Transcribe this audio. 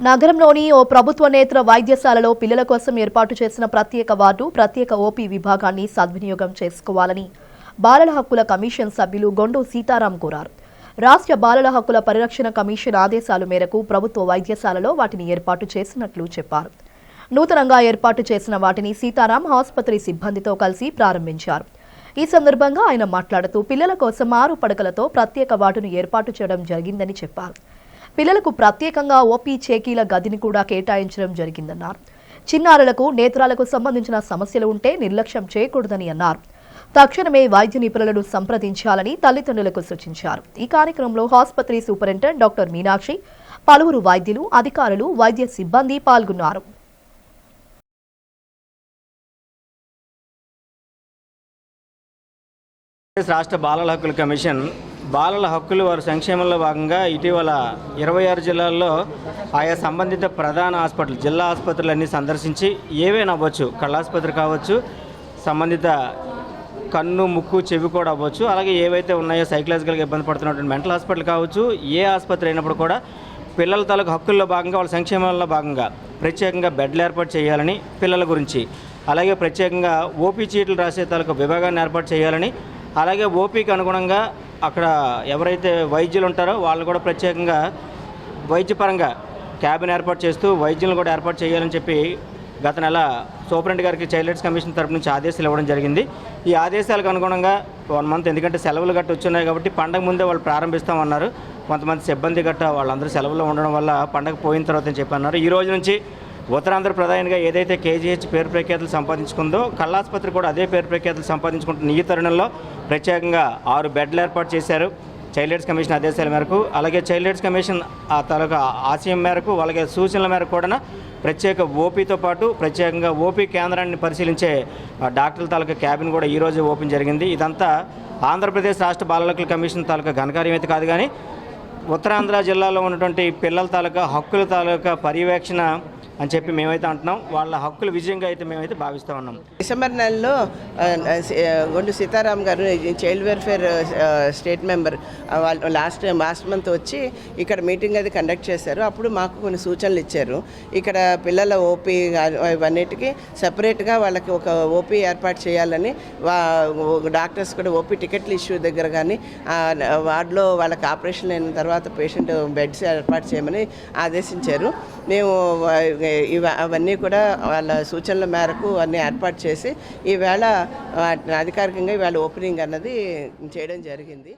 నగరంలోని ఓ ప్రభుత్వ నేత్ర వైద్యశాలలో పిల్లల కోసం ఏర్పాటు చేసిన ప్రత్యేక వార్డు, ప్రత్యేక ఓపీ విభాగాన్ని సద్వినియోగం చేసుకోవాలని బాలల హక్కుల కమిషన్ సభ్యులు గొండు సీతారాం కోరారు. రాష్ట్ర బాలల హక్కుల పరిరక్షణ కమిషన్ ఆదేశాల మేరకు ప్రభుత్వ వైద్యశాలలో వాటిని ఏర్పాటు చేసినట్లు చెప్పారు. నూతనంగా ఏర్పాటు చేసిన వాటిని సీతారాం ఆసుపత్రి సిబ్బందితో కలిసి ప్రారంభించారు. ఈ సందర్భంగా ఆయన మాట్లాడుతూ పిల్లల కోసం 6 పడకలతో ప్రత్యేక వార్డును ఏర్పాటు చేయడం జరిగిందని చెప్పారు. పిల్లలకు ప్రత్యేకంగా ఓపీ చేకీల గదిని కూడా కేటాయించడం జరిగిందన్నారు. చిన్నారులకు నేత్రాలకు సంబంధించిన సమస్యలు ఉంటే నిర్లక్ష్యం చేయకూడదని అన్నారు. తక్షణమే వైద్య నిపుణులను సంప్రదించాలని తల్లిదండ్రులకు సూచించారు. ఈ కార్యక్రమంలో ఆసుపత్రి సూపరింటెండెంట్ డాక్టర్ మీనాక్షి, పలువురు వైద్యులు, అధికారులు, వైద్య సిబ్బంది పాల్గొన్నారు. రాష్ట్ర బాలల హక్కుల కమిషన్ బాలల హక్కులు వారి సంక్షేమంలో భాగంగా ఇటీవల 26 జిల్లాల్లో ఆయా సంబంధిత ప్రధాన హాస్పిటల్, జిల్లా ఆసుపత్రులన్నీ సందర్శించి ఏవైనా అవ్వచ్చు, కళ్ళాసుపత్రి కావచ్చు, సంబంధిత కన్ను, ముక్కు, చెవి కూడా అవ్వచ్చు, అలాగే ఏవైతే ఉన్నాయో సైకలాజికల్గా ఇబ్బంది పడుతున్నటువంటి మెంటల్ హాస్పిటల్ కావచ్చు, ఏ ఆసుపత్రి అయినప్పుడు కూడా పిల్లల తాలూకు హక్కుల్లో భాగంగా వాళ్ళ సంక్షేమంలో భాగంగా ప్రత్యేకంగా బెడ్లు ఏర్పాటు చేయాలని, పిల్లల గురించి అలాగే ప్రత్యేకంగా ఓపీ చీట్లు రాసే తాలూకు విభాగాన్ని ఏర్పాటు చేయాలని, అలాగే ఓపీకి అనుగుణంగా అక్కడ ఎవరైతే వైద్యులు ఉంటారో వాళ్ళు కూడా ప్రత్యేకంగా వైద్యపరంగా క్యాబిన్ ఏర్పాటు చేస్తూ వైద్యులను కూడా ఏర్పాటు చేయాలని చెప్పి గత నెల సూపరింటెండెంట్ గారికి చైల్డ్ రైట్స్ కమిషన్ తరపు నుంచి ఆదేశాలు ఇవ్వడం జరిగింది. ఈ ఆదేశాలకు అనుగుణంగా 1 మంత్, ఎందుకంటే సెలవులు గట్ట వచ్చున్నాయి కాబట్టి పండగ ముందే వాళ్ళు ప్రారంభిస్తామన్నారు. కొంతమంది సిబ్బంది గట్ట వాళ్ళందరూ సెలవుల్లో ఉండడం వల్ల పండగ పోయిన తర్వాత అని చెప్పి అన్నారు. ఈ రోజు నుంచి ఉత్తరాంధ్ర ప్రధానిగా ఏదైతే కేజీహెచ్ పేరు ప్రఖ్యాతులు సంపాదించుకుందో కళ్ళాసుపత్రి కూడా అదే పేరు ప్రఖ్యాతులు సంపాదించుకుంటున్న ఈ తరుణంలో ప్రత్యేకంగా 6 బెడ్లు ఏర్పాటు చేశారు చైల్డ్ రైట్స్ కమిషన్ ఆదేశాల మేరకు. అలాగే చైల్డ్ రైట్స్ కమిషన్ ఆ తాలూకా ఆశయం మేరకు, అలాగే సూచనల మేరకు కూడా ప్రత్యేక ఓపీతో పాటు ప్రత్యేకంగా ఓపీ కేంద్రాన్ని పరిశీలించే డాక్టర్ల తాలూకా క్యాబిన్ కూడా ఈరోజు ఓపెన్ జరిగింది. ఇదంతా ఆంధ్రప్రదేశ్ రాష్ట్ర బాలల హక్కుల కమిషన్ తాలూకా ఘనకార్యం అయితే కాదు, కానీ ఉత్తరాంధ్ర జిల్లాలో ఉన్నటువంటి పిల్లల తాలూకా హక్కుల తాలూకా పర్యవేక్షణ అని చెప్పి మేమైతే అంటున్నాం. వాళ్ళ హక్కుల విజయంగా అయితే మేమైతే భావిస్తూ ఉన్నాం. డిసెంబర్ నెలలో గొండు సీతారాం గారు చైల్డ్ వెల్ఫేర్ స్టేట్ మెంబర్ వాళ్ళు లాస్ట్ మంత్ వచ్చి ఇక్కడ మీటింగ్ అది కండక్ట్ చేశారు. అప్పుడు మాకు కొన్ని సూచనలు ఇచ్చారు. ఇక్కడ పిల్లల ఓపీ ఇవన్నిటికీ సపరేట్గా వాళ్ళకి ఒక ఓపీ ఏర్పాటు చేయాలని, డాక్టర్స్ కూడా ఓపీ టికెట్లు ఇష్యూ దగ్గర కానీ వార్డులో వాళ్ళకి ఆపరేషన్ అయిన తర్వాత పేషెంట్ బెడ్స్ ఏర్పాటు చేయమని ఆదేశించారు. మేము అవన్నీ కూడా వాళ్ళ సూచనల మేరకు అన్నీ ఏర్పాటు చేసి ఈవేళ అధికారికంగా ఇవాళ ఓపెనింగ్ అన్నది చేయడం జరిగింది.